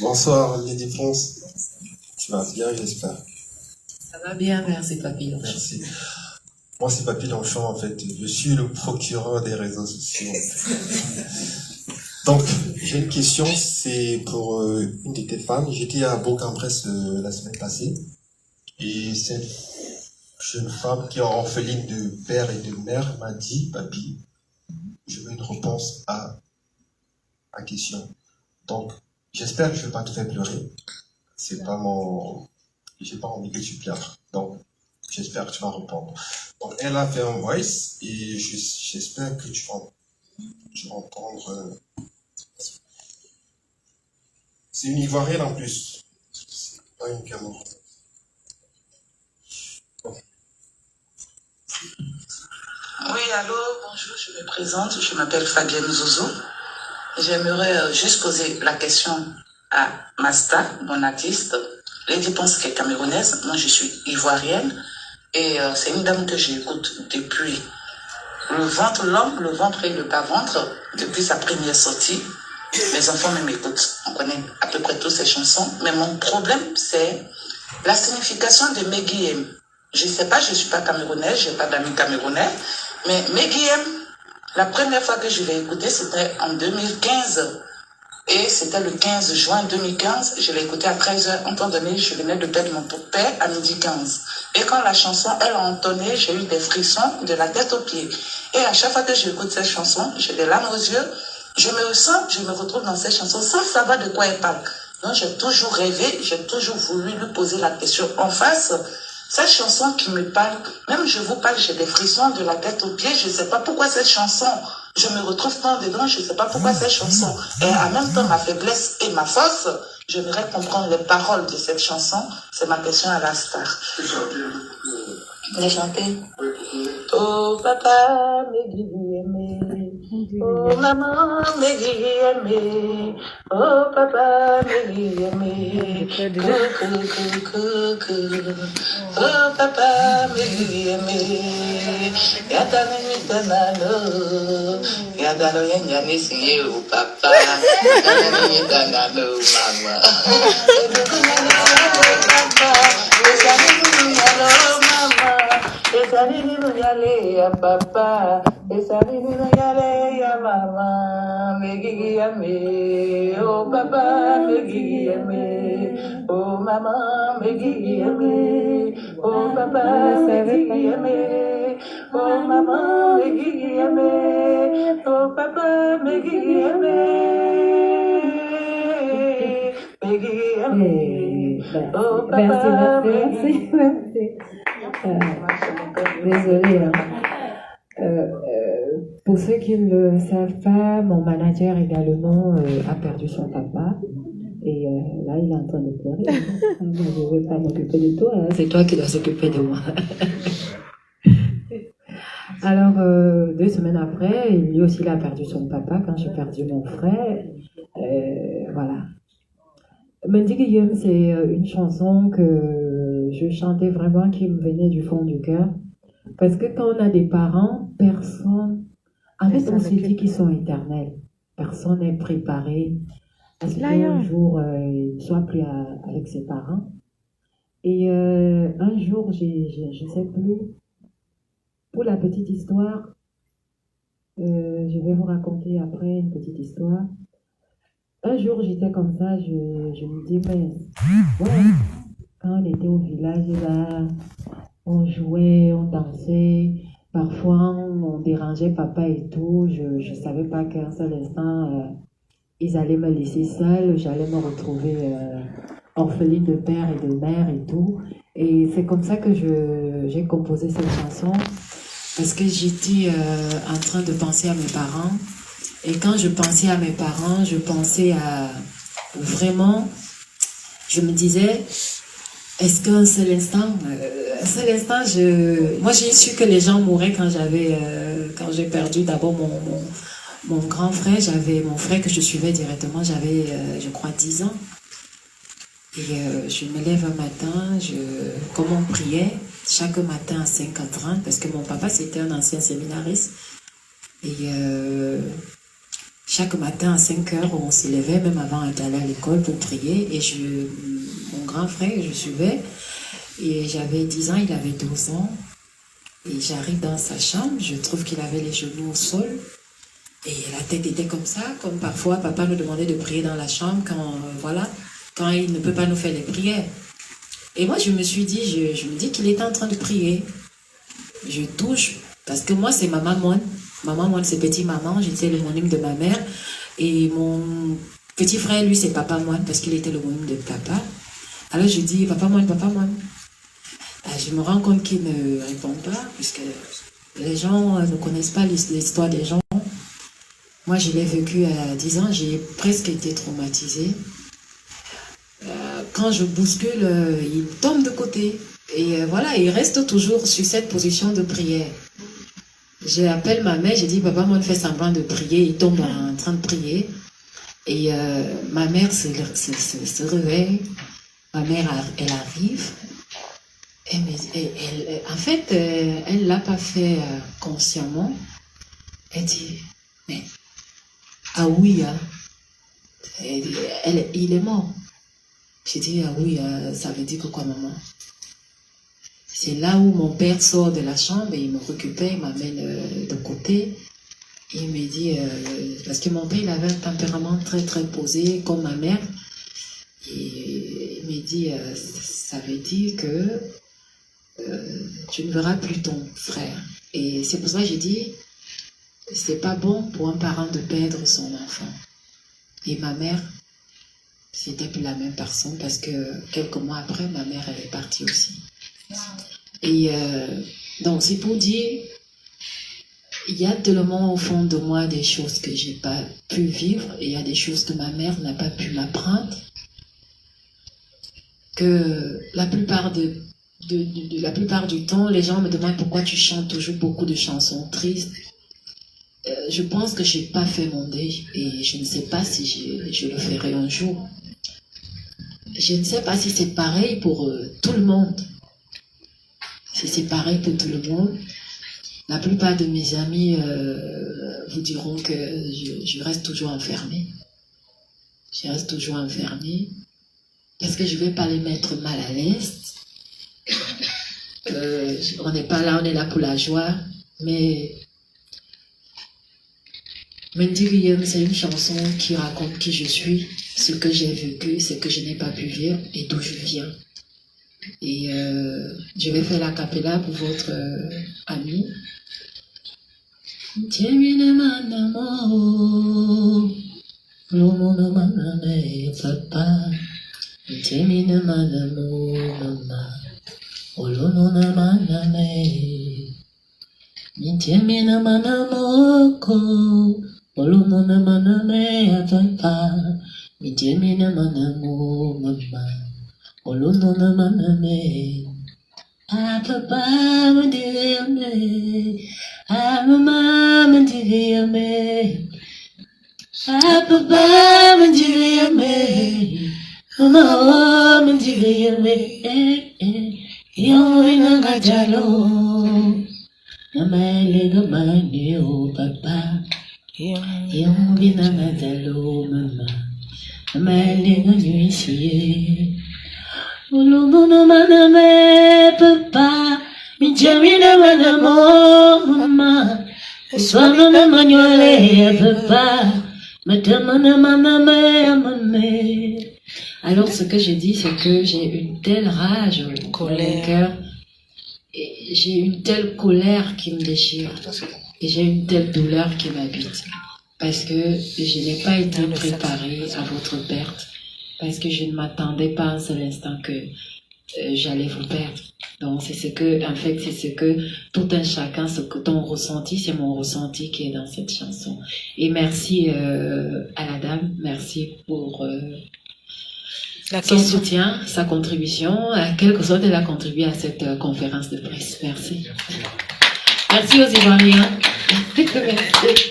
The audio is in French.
Bonsoir, Lady France. Tu vas bien, j'espère. Ça va bien, merci Papy Longchamp. Merci. Moi, c'est Papy Longchamp, en fait. Je suis le procureur des réseaux sociaux. Donc, j'ai une question, c'est pour une de tes femmes. J'étais à Bourg-en-Bresse la semaine passée. Et cette jeune femme qui est orpheline de père et de mère m'a dit, Papy, je veux une réponse à ma question. Donc, j'espère que je ne vais pas te faire pleurer. C'est pas mon... J'ai pas envie que tu pleures. Donc, j'espère que tu vas répondre. Donc, elle a fait un voice et j'espère que tu vas entendre. C'est une Ivoirienne en plus. C'est pas une Camerounaise. Oui, allô, bonjour, je me présente, je m'appelle Fabienne Zozo. J'aimerais juste poser la question à Masta, mon artiste. Lady pense qu'elle est camerounaise, moi je suis ivoirienne et c'est une dame que j'écoute depuis le ventre long, le ventre et le bas-ventre, depuis sa première sortie. Mes enfants même écoutent, on connaît à peu près toutes ses chansons, mais mon problème c'est la signification de Meggy M. Je ne sais pas, je ne suis pas camerounaise, je n'ai pas d'amis camerounais, mais Meggy M, la première fois que je l'ai écouté, c'était en 2015. Et c'était le 15 juin 2015. Je l'ai écouté à 13h. En temps donné, je venais de perdre mon père à midi 15. Et quand la chanson, elle a entonné, j'ai eu des frissons de la tête aux pieds. Et à chaque fois que j'écoute cette chanson, j'ai des larmes aux yeux. Je me retrouve dans cette chanson sans savoir de quoi elle parle. Donc j'ai toujours rêvé, j'ai toujours voulu lui poser la question en face. Cette chanson qui me parle, même je vous parle, j'ai des frissons de la tête aux pieds, je ne sais pas pourquoi cette chanson, je me retrouve pas dedans, je ne sais pas pourquoi cette chanson. Et en même temps, ma faiblesse et ma force, j'aimerais comprendre les paroles de cette chanson. C'est ma question à la star. Les chanter. Oh papa, Meggy aimé. Oh maman, Meggy aimé. Oh papa, Meggy aimé. Oh papa, Meggy aimé. Yadano yidanano. Yadano yanyani siye o papa. Yadano yidanano mama. Esalini no yale ya papa, esalini no yale ya mama, Meggy yame, oh papa, Meggy yame, oh mama, Meggy yame, oh papa, Meggy yame, oh mama, Meggy yame, oh papa, Meggy yame, Meggy yame, oh papa, Merci. Désolée. Pour ceux qui ne le savent pas, mon manager également a perdu son papa. Et là, il est en train de pleurer. Moi, je ne vais pas m'occuper de toi. C'est toi qui dois s'occuper de moi. Alors, 2 semaines après, lui aussi, il a perdu son papa quand j'ai perdu mon frère. Voilà. Meggy M, c'est une chanson que je chantais vraiment qui me venait du fond du cœur. Parce que quand on a des parents, personne... En fait, on se dit qu'ils sont éternels. Personne n'est préparé à ce qu'un jour, il ne soit plus avec ses parents. Et un jour, je ne sais plus, pour la petite histoire, je vais vous raconter après une petite histoire. Un jour, j'étais comme ça, je me dis, mais ouais, quand on était au village, là, on jouait, on dansait, parfois on dérangeait papa et tout. Je ne savais pas qu'un seul instant, ils allaient me laisser seule, j'allais me retrouver orpheline de père et de mère et tout. Et c'est comme ça que j'ai composé cette chanson, parce que j'étais en train de penser à mes parents. Et quand je pensais à mes parents, je pensais à vraiment, je me disais, est-ce qu'un seul instant, moi j'ai su que les gens mouraient quand j'ai perdu d'abord mon grand frère, j'avais mon frère que je suivais directement, j'avais je crois 10 ans. Et je me lève un matin, comme on priait, chaque matin à 5h30, parce que mon papa c'était un ancien séminariste. Et chaque matin à 5 heures, on se levait, même avant d'aller à l'école, pour prier. Et mon grand frère, je suivais. Et j'avais 10 ans, il avait 12 ans. Et j'arrive dans sa chambre, je trouve qu'il avait les genoux au sol. Et la tête était comme ça, comme parfois papa nous demandait de prier dans la chambre quand il ne peut pas nous faire les prières. Et moi, je me suis dit, je me dis qu'il était en train de prier. Je touche, parce que moi, c'est maman moine. Maman moine, c'est petit maman, j'étais l'homonyme de ma mère. Et mon petit frère, lui, c'est papa moine, parce qu'il était l'homonyme de papa. Alors je dis, papa moine, papa moine. Je me rends compte qu'il ne répond pas, puisque les gens ne connaissent pas l'histoire des gens. Moi, je l'ai vécu à 10 ans, j'ai presque été traumatisée. Quand je bouscule, il tombe de côté. Et voilà, il reste toujours sur cette position de prière. J'appelle ma mère, je dis, papa, moi, fait semblant de prier. Il tombe en train de prier. Et ma mère se réveille. Ma mère, elle arrive. En fait, elle ne l'a pas fait consciemment. Elle dit, mais, ah oui, hein. Il est mort. J'ai dit, ah oui, ça veut dire que quoi, maman? C'est là où mon père sort de la chambre et il me récupère, il m'amène de côté. Et il me dit, parce que mon père, il avait un tempérament très, très posé, comme ma mère. Et il me dit, ça veut dire que tu ne verras plus ton frère. Et c'est pour ça que j'ai dit, c'est pas bon pour un parent de perdre son enfant. Et ma mère, c'était plus la même personne parce que quelques mois après, ma mère, elle est partie aussi. Et donc, c'est pour dire, il y a tellement au fond de moi des choses que j'ai pas pu vivre et il y a des choses que ma mère n'a pas pu m'apprendre. Que la plupart du temps, les gens me demandent pourquoi tu chantes toujours beaucoup de chansons tristes. Je pense que je n'ai pas fait mon deuil et je ne sais pas si je le ferai un jour. Je ne sais pas si c'est pareil pour tout le monde. Si c'est pareil pour tout le monde. La plupart de mes amis vous diront que je reste toujours enfermée. Je reste toujours enfermée parce que je ne vais pas les mettre mal à l'aise. On n'est pas là, on est là pour la joie. Mais Mendy Guillaume, c'est une chanson qui raconte qui je suis, ce que j'ai vécu, ce que je n'ai pas pu vivre et d'où je viens. Et je vais faire la cappella pour votre ami. Olumona maname atapa, mitemina manamu mama. Olumona maname, atapa mandiriame, amama mandiriame, atapa mandiriame, mama mandiriame, yoina gajalo, namale gamani o papa. Yung binangadalo mama, amaling ang yuisiye. Ulumo naman ame papa, minjami naman mo mama. Swano naman yole papa, matama naman ame amame. Alors ce que j'ai dit, c'est que j'ai une telle rage dans le cœur, et j'ai une telle colère qui me déchire. Et j'ai une telle douleur qui m'habite. Parce que je n'ai pas été préparée à votre perte. Parce que je ne m'attendais pas un seul instant que j'allais vous perdre. Donc c'est ce que tout un chacun, ce que ton ressenti, c'est mon ressenti qui est dans cette chanson. Et merci à la dame, merci pour son soutien, sa contribution, à quelque sorte elle a contribué à cette conférence de presse. Merci. Merci aux Ivoiriens. Merci.